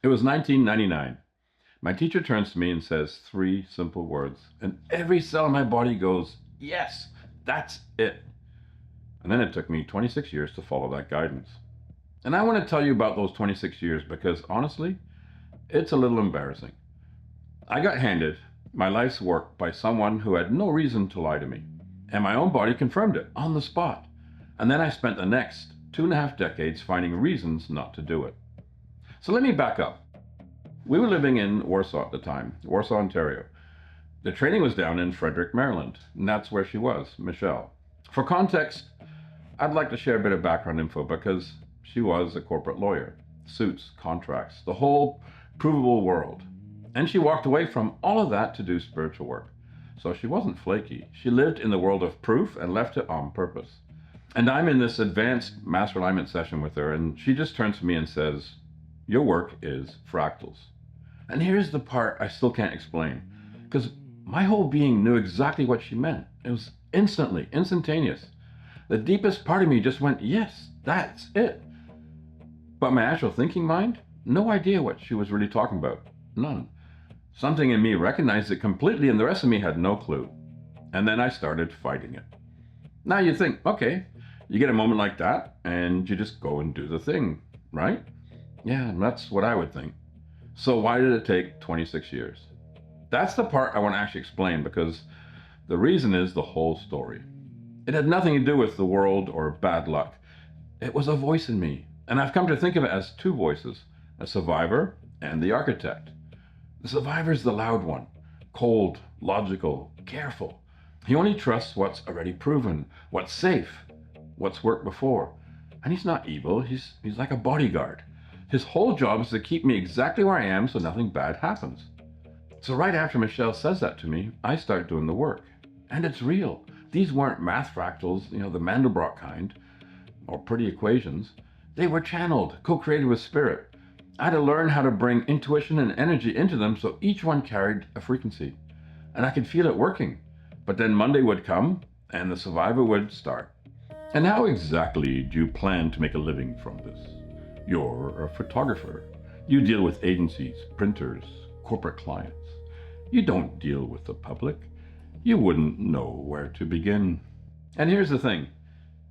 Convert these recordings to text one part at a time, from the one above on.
It was 1999. My teacher turns to me and says three simple words, and every cell in my body goes, yes, that's it. And then it took me 26 years to follow that guidance. And I want to tell you about those 26 years because honestly, it's a little embarrassing. I got handed my life's work by someone who had no reason to lie to me, and my own body confirmed it on the spot. And then I spent the next 2.5 decades finding reasons not to do it. So let me back up. We were living in Warsaw at the time, Warsaw, Ontario. The training was down in Frederick, Maryland, and that's where she was, Michelle. For context, I'd like to share a bit of background info because she was a corporate lawyer, suits, contracts, the whole provable world. And she walked away from all of that to do spiritual work. So she wasn't flaky. She lived in the world of proof and left it on purpose. And I'm in this advanced master alignment session with her, and she just turns to me and says, your work is fractals. And here's the part I still can't explain, because my whole being knew exactly what she meant. It was instantaneous. The deepest part of me just went, yes, that's it. But my actual thinking mind, no idea what she was really talking about. None. Something in me recognized it completely, and the rest of me had no clue. And then I started fighting it. Now you think, okay, you get a moment like that, and you just go and do the thing, right? Yeah, that's what I would think. So why did it take 26 years? That's the part I want to actually explain, because the reason is the whole story. It had nothing to do with the world or bad luck. It was a voice in me, and I've come to think of it as two voices, a survivor and the architect. The survivor's the loud one, cold, logical, careful. He only trusts what's already proven, what's safe, what's worked before. And he's not evil, he's like a bodyguard. His whole job is to keep me exactly where I am so nothing bad happens. So right after Michelle says that to me, I start doing the work. And it's real. These weren't math fractals, the Mandelbrot kind, or pretty equations. They were channeled, co-created with spirit. I had to learn how to bring intuition and energy into them so each one carried a frequency. And I could feel it working. But then Monday would come, and the survivor would start. And how exactly do you plan to make a living from this? You're a photographer. You deal with agencies, printers, corporate clients. You don't deal with the public. You wouldn't know where to begin. And here's the thing.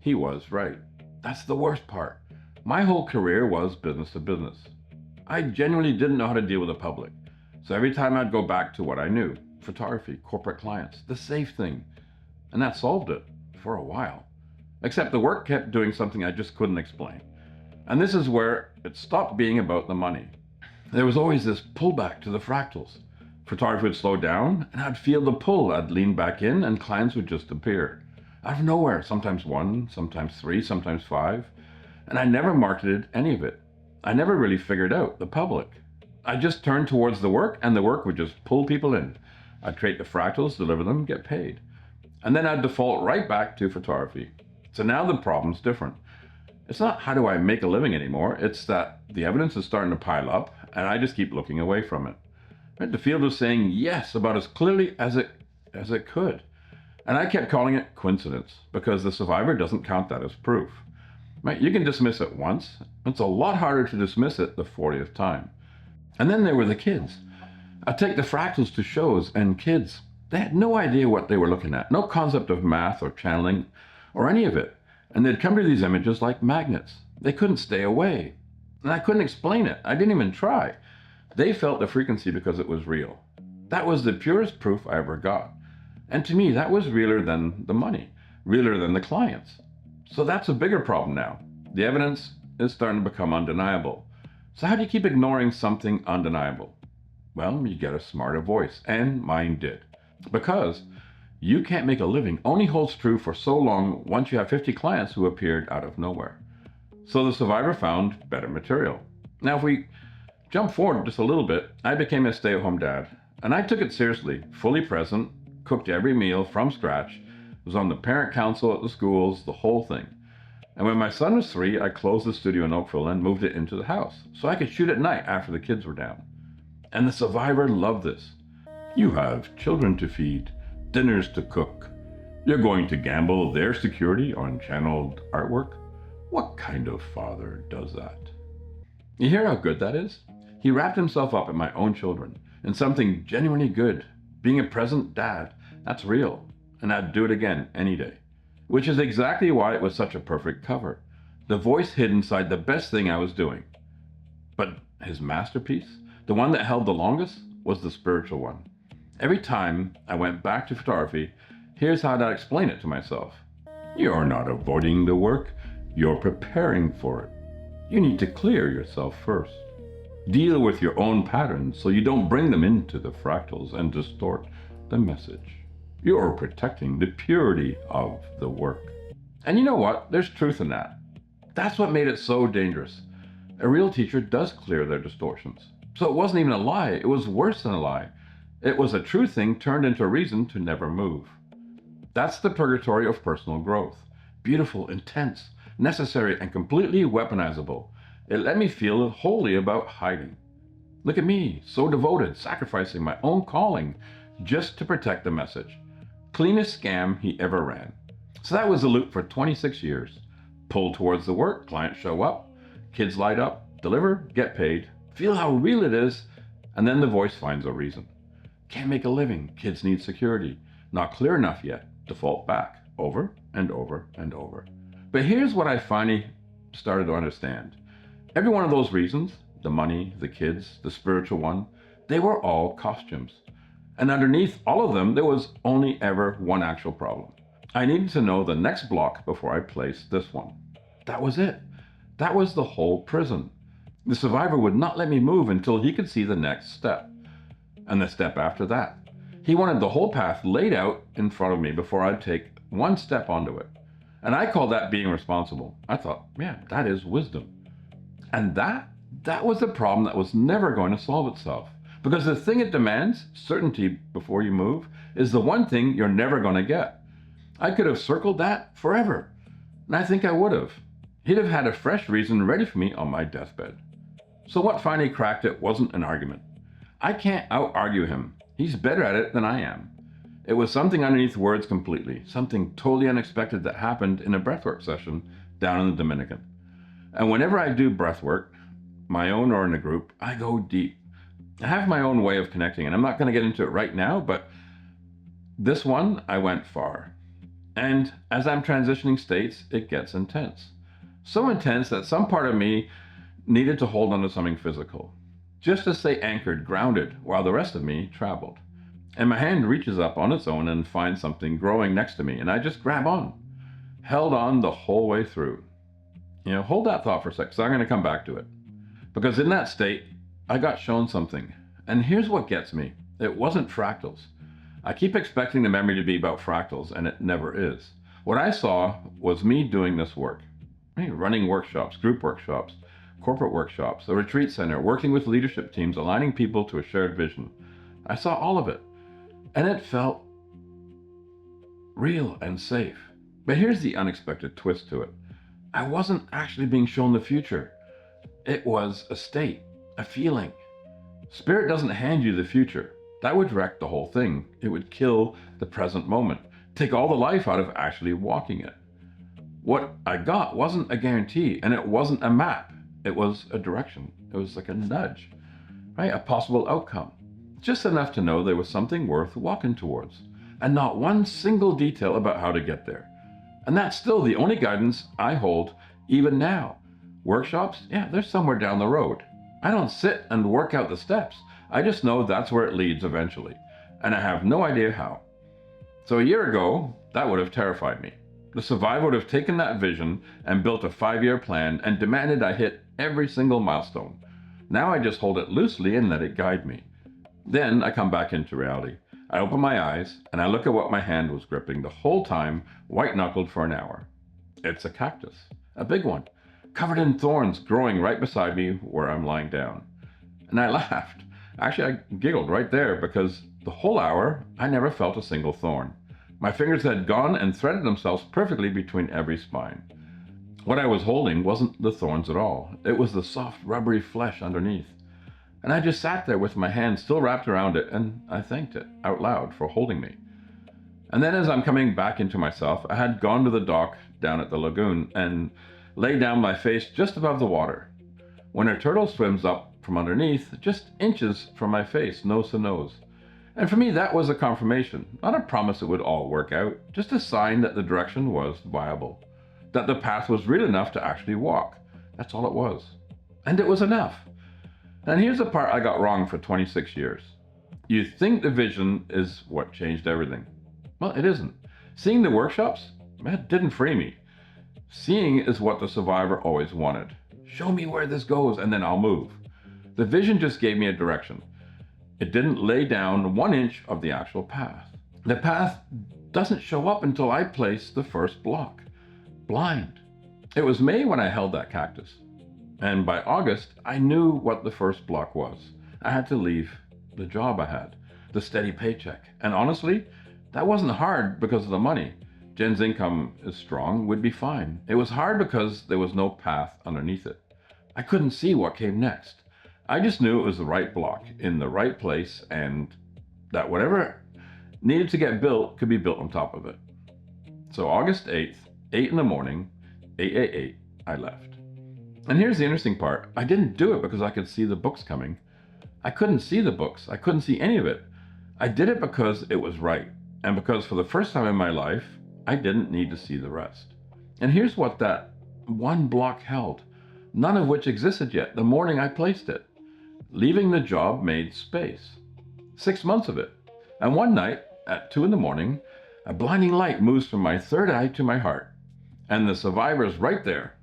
He was right. That's the worst part. My whole career was business to business. I genuinely didn't know how to deal with the public. So every time I'd go back to what I knew, photography, corporate clients, the safe thing. And that solved it for a while. Except the work kept doing something I just couldn't explain. And this is where it stopped being about the money. There was always this pullback to the fractals. Photography would slow down, and I'd feel the pull. I'd lean back in, and clients would just appear. Out of nowhere, sometimes one, sometimes three, sometimes five. And I never marketed any of it. I never really figured out the public. I just turned towards the work, and the work would just pull people in. I'd create the fractals, deliver them, get paid. And then I'd default right back to photography. So now the problem's different. It's not how do I make a living anymore, it's that the evidence is starting to pile up, and I just keep looking away from it. The field was saying yes about as clearly as it could. And I kept calling it coincidence, because the survivor doesn't count that as proof. Right? You can dismiss it once. It's a lot harder to dismiss it the 40th time. And then there were the kids. I'd take the fractals to shows, and kids, they had no idea what they were looking at, no concept of math or channeling or any of it. And they'd come to these images like magnets. They couldn't stay away. And I couldn't explain it. I didn't even try. They felt the frequency because it was real. That was the purest proof I ever got. And to me, that was realer than the money, realer than the clients. So that's a bigger problem now. The evidence is starting to become undeniable. So how do you keep ignoring something undeniable? Well, you get a smarter voice, and mine did. Because you can't make a living only holds true for so long once you have 50 clients who appeared out of nowhere. So the survivor found better material. Now, if we jump forward just a little bit, I became a stay-at-home dad, and I took it seriously, fully present, cooked every meal from scratch, was on the parent council at the schools, the whole thing. And when my son was 3, I closed the studio in Oakville and moved it into the house, so I could shoot at night after the kids were down. And the survivor loved this. You have children to feed, dinners to cook. You're going to gamble their security on channeled artwork? What kind of father does that? You hear how good that is? He wrapped himself up in my own children, in something genuinely good. Being a present dad, that's real. And I'd do it again any day. Which is exactly why it was such a perfect cover. The voice hid inside the best thing I was doing. But his masterpiece, the one that held the longest, was the spiritual one. Every time I went back to photography, here's how I'd explain it to myself. You're not avoiding the work, you're preparing for it. You need to clear yourself first. Deal with your own patterns so you don't bring them into the fractals and distort the message. You're protecting the purity of the work. And you know what? There's truth in that. That's what made it so dangerous. A real teacher does clear their distortions. So it wasn't even a lie, it was worse than a lie. It was a true thing turned into a reason to never move. That's the purgatory of personal growth. Beautiful, intense, necessary, and completely weaponizable. It let me feel wholly about hiding. Look at me, so devoted, sacrificing my own calling just to protect the message. Cleanest scam he ever ran. So that was the loop for 26 years. Pull towards the work, clients show up, kids light up, deliver, get paid, feel how real it is, and then the voice finds a reason. Can't make a living, kids need security, not clear enough yet, default back, over and over and over. But here's what I finally started to understand. Every one of those reasons, the money, the kids, the spiritual one, they were all costumes. And underneath all of them, there was only ever one actual problem. I needed to know the next block before I placed this one. That was it. That was the whole prison. The survivor would not let me move until he could see the next step. And the step after that. He wanted the whole path laid out in front of me before I'd take one step onto it. And I called that being responsible. I thought, yeah, that is wisdom. And that was the problem that was never going to solve itself. Because the thing it demands, certainty before you move, is the one thing you're never going to get. I could have circled that forever. And I think I would have. He'd have had a fresh reason ready for me on my deathbed. So what finally cracked it wasn't an argument. I can't out-argue him. He's better at it than I am. It was something underneath words completely, something totally unexpected that happened in a breathwork session down in the Dominican. And whenever I do breathwork, my own or in a group, I go deep. I have my own way of connecting, and I'm not going to get into it right now, but this one, I went far. And as I'm transitioning states, it gets intense. So intense that some part of me needed to hold on to something physical, just to stay anchored, grounded, while the rest of me traveled. And my hand reaches up on its own and finds something growing next to me, and I just grab on. Held on the whole way through. Hold that thought for a sec, because I'm going to come back to it. Because in that state, I got shown something. And here's what gets me. It wasn't fractals. I keep expecting the memory to be about fractals, and it never is. What I saw was me doing this work. Running workshops, group workshops, corporate workshops, a retreat center, working with leadership teams, aligning people to a shared vision. I saw all of it. And it felt real and safe. But here's the unexpected twist to it. I wasn't actually being shown the future. It was a state, a feeling. Spirit doesn't hand you the future. That would wreck the whole thing. It would kill the present moment, take all the life out of actually walking it. What I got wasn't a guarantee, and it wasn't a map. It was a direction. It was like a nudge, right? A possible outcome. Just enough to know there was something worth walking towards, and not one single detail about how to get there. And that's still the only guidance I hold even now. Workshops, yeah, they're somewhere down the road. I don't sit and work out the steps. I just know that's where it leads eventually, and I have no idea how. So a year ago, that would have terrified me. The survivor would have taken that vision and built a 5-year plan and demanded I hit every single milestone. Now I just hold it loosely and let it guide me. Then I come back into reality. I open my eyes and I look at what my hand was gripping the whole time, white-knuckled for an hour. It's a cactus, a big one, covered in thorns growing right beside me where I'm lying down. And I laughed. Actually, I giggled right there because the whole hour I never felt a single thorn. My fingers had gone and threaded themselves perfectly between every spine. What I was holding wasn't the thorns at all. It was the soft, rubbery flesh underneath. And I just sat there with my hand still wrapped around it, and I thanked it out loud for holding me. And then as I'm coming back into myself, I had gone to the dock down at the lagoon and laid down my face just above the water. When a turtle swims up from underneath, just inches from my face, nose to nose. And for me, that was a confirmation, not a promise it would all work out, just a sign that the direction was viable, that the path was real enough to actually walk. That's all it was. And it was enough. And here's the part I got wrong for 26 years. You think the vision is what changed everything. Well, it isn't. Seeing the workshops, that didn't free me. Seeing is what the survivor always wanted. Show me where this goes and then I'll move. The vision just gave me a direction. It didn't lay down 1 inch of the actual path. The path doesn't show up until I place the first block. Blind. It was May when I held that cactus. And by August, I knew what the first block was. I had to leave the job I had, the steady paycheck. And honestly, that wasn't hard because of the money. Jen's income is strong, would be fine. It was hard because there was no path underneath it. I couldn't see what came next. I just knew it was the right block, in the right place, and that whatever needed to get built could be built on top of it. So August 8th, 8 in the morning, 888, I left. And here's the interesting part. I didn't do it because I could see the books coming. I couldn't see the books. I couldn't see any of it. I did it because it was right. And because for the first time in my life, I didn't need to see the rest. And here's what that one block held, none of which existed yet the morning I placed it. Leaving the job made space. 6 months of it. And one night, at 2 in the morning, a blinding light moves from my third eye to my heart. And the survivor's right there.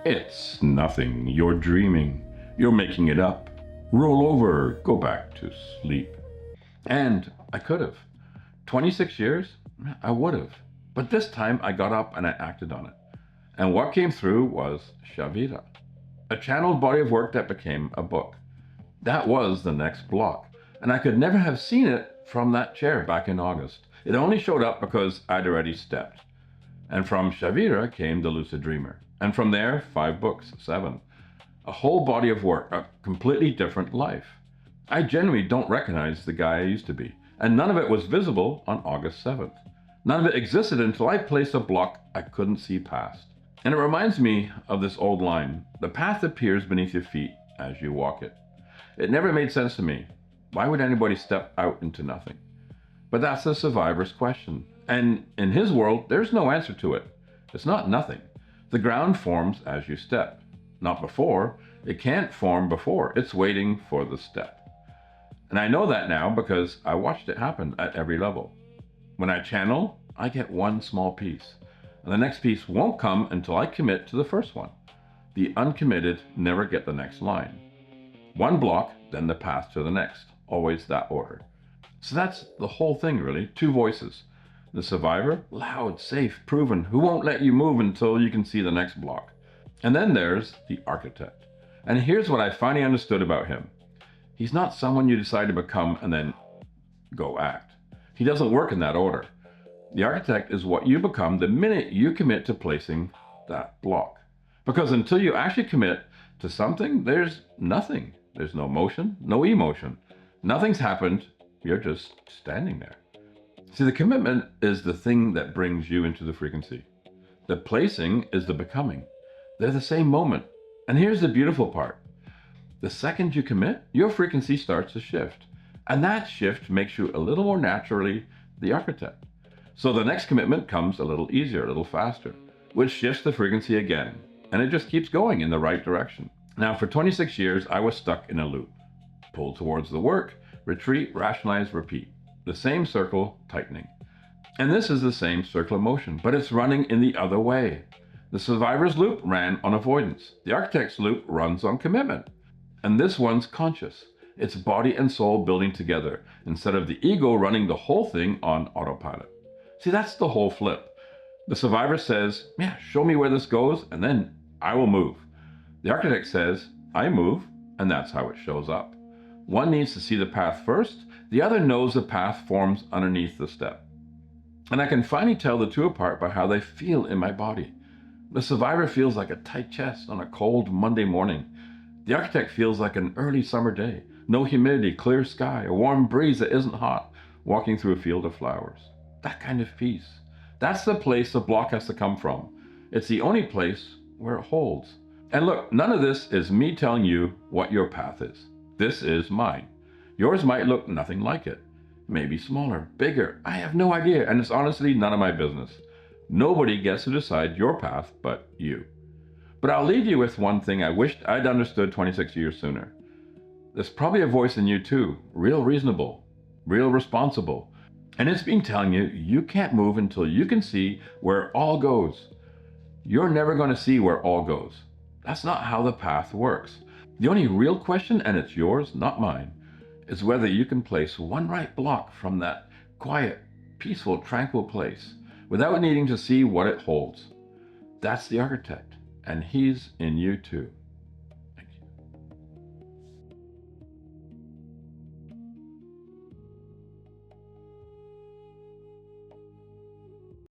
It's nothing. You're dreaming. You're making it up. Roll over. Go back to sleep. And I could have. 26 years? I would have. But this time I got up and I acted on it. And what came through was Shavira, a channeled body of work that became a book. That was the next block. And I could never have seen it from that chair back in August. It only showed up because I'd already stepped. And from Shavira came the Lucid Dreamer. And from there, 5 books, 7. A whole body of work, a completely different life. I genuinely don't recognize the guy I used to be. And none of it was visible on August 7th. None of it existed until I placed a block I couldn't see past. And it reminds me of this old line, the path appears beneath your feet as you walk it. It never made sense to me. Why would anybody step out into nothing? But that's the survivor's question. And in his world, there's no answer to it. It's not nothing. The ground forms as you step. Not before. It can't form before. It's waiting for the step. And I know that now because I watched it happen at every level. When I channel, I get one small piece. And the next piece won't come until I commit to the first one. The uncommitted never get the next line. One block, then the path to the next. Always that order. So that's the whole thing really. 2 voices. The survivor, loud, safe, proven, who won't let you move until you can see the next block. And then there's the architect. And here's what I finally understood about him. He's not someone you decide to become and then go act. He doesn't work in that order. The architect is what you become the minute you commit to placing that block. Because until you actually commit to something, there's nothing. There's no motion, no emotion. Nothing's happened. You're just standing there. See, the commitment is the thing that brings you into the frequency. The placing is the becoming. They're the same moment. And here's the beautiful part. The second you commit, your frequency starts to shift. And that shift makes you a little more naturally the architect. So the next commitment comes a little easier, a little faster, which shifts the frequency again. And it just keeps going in the right direction. Now, for 26 years, I was stuck in a loop. Pull towards the work, retreat, rationalize, repeat. The same circle tightening. And this is the same circle of motion, but it's running in the other way. The survivor's loop ran on avoidance. The architect's loop runs on commitment. And this one's conscious. It's body and soul building together, instead of the ego running the whole thing on autopilot. See, that's the whole flip. The survivor says, yeah, show me where this goes, and then I will move. The architect says, I move, and that's how it shows up. One needs to see the path first, the other knows the path forms underneath the step. And I can finally tell the 2 apart by how they feel in my body. The survivor feels like a tight chest on a cold Monday morning. The architect feels like an early summer day. No humidity, clear sky, a warm breeze that isn't hot, walking through a field of flowers. That kind of peace. That's the place the block has to come from. It's the only place where it holds. And look, none of this is me telling you what your path is. This is mine. Yours might look nothing like it. Maybe smaller, bigger. I have no idea, and it's honestly none of my business. Nobody gets to decide your path but you. But I'll leave you with one thing I wished I'd understood 26 years sooner. There's probably a voice in you too, real reasonable, real responsible. And it's been telling you you can't move until you can see where it all goes. You're never going to see where all goes. That's not how the path works. The only real question, and it's yours, not mine, is whether you can place one right block from that quiet, peaceful, tranquil place without needing to see what it holds. That's the architect, and he's in you too.